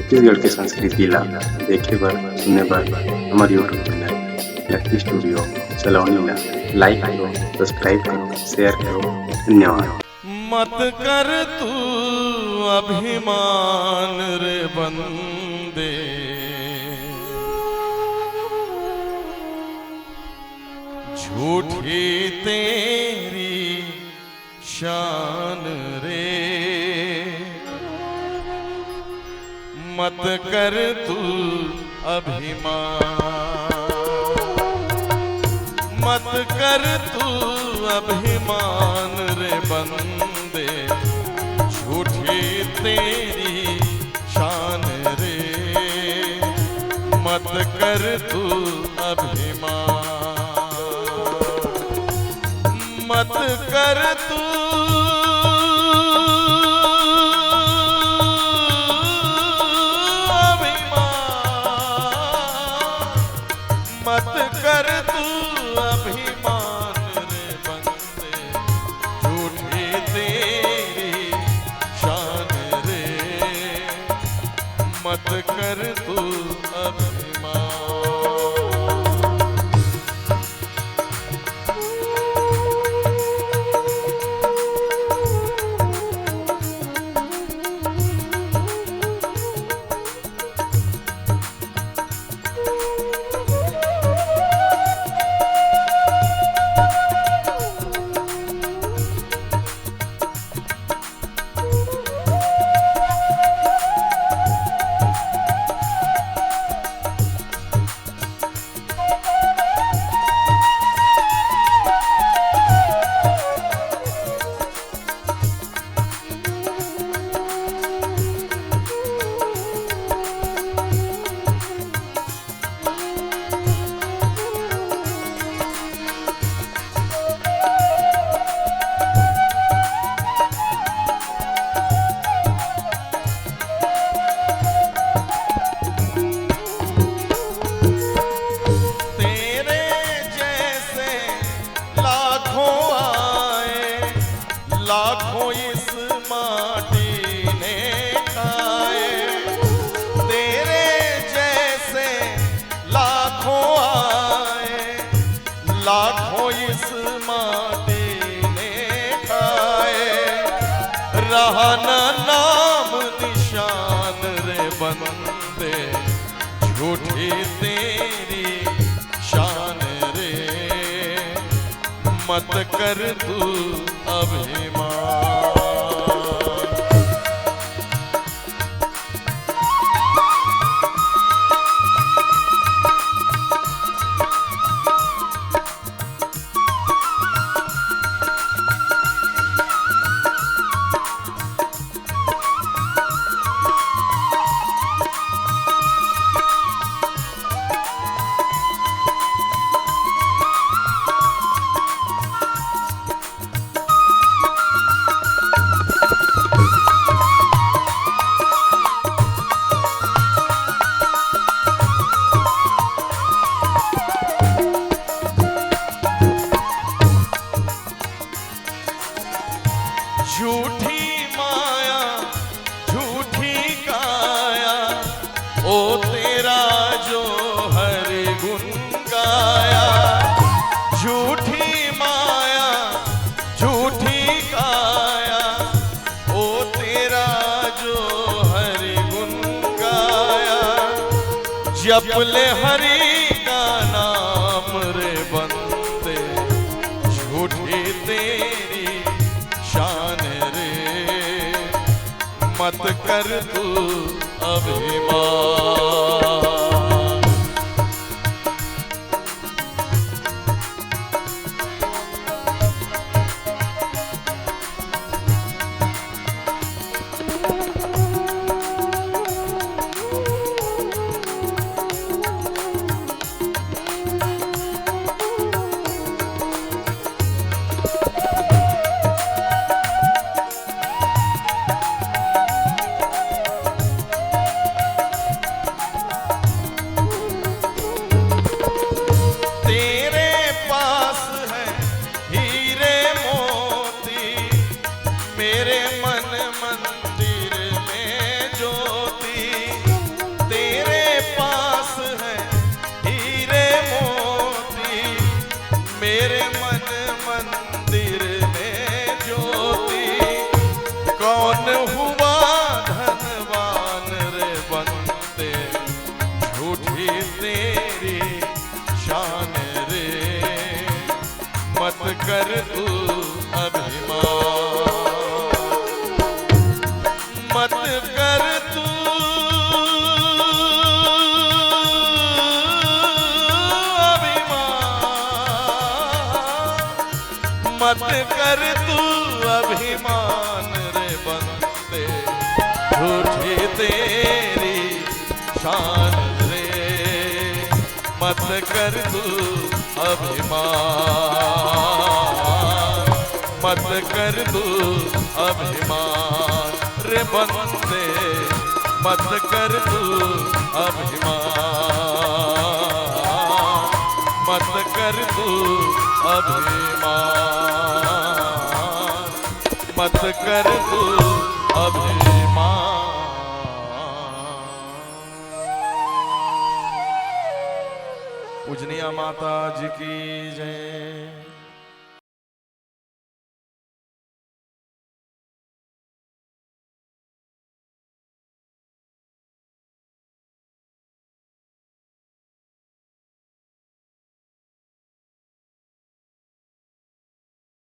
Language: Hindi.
छत्तीसगढ़ के संस्कृति ला देखे बर सुने बर हमारे यूट्यूब चैनल लकी स्टूडियो सलोनी ला लाइक करो, सब्सक्राइब करो, शेयर करो। धन्यवाद। मत कर तू अभिमान रे बंदे, झूठी तेरी शान रे। मत कर तू अभिमान, मत कर तू अभिमान रे बंदे, झूठी तेरी शान रे। मत कर तू अभिमान, मत कर तू मत कर तू अभिमान रे बंदे, झूठी तेरी शान रे। मत कर तू अभिमान। लाखों इस माटी ने खाए, तेरे जैसे लाखों आए, लाखों इस माटी ने खाए। रहा न नाम निशान रे बंदे, झूठी तेरी शान रे। मत कर तू अभिमान, झूठी माया झूठी काया, ओ तेरा जो हर गुण गाया। झूठी माया झूठी काया, ओ तेरा जो हर गुण गाया। जप ले हरि का नाम रे बंदे, झूठी तेरी शान रे। मत कर तू अभिमान, कर तू अभिमान, मत कर तू अभिमान, मत कर तू अभिमान रे बंदे, झूठी तेरी शान रे, मत कर तू अभिमान, मत कर तू अभिमान रे बंदे, मत कर तू अभिमान, मत कर तू अभिमान, मत कर तू अभिमान। पूजनीय माता जी की जय।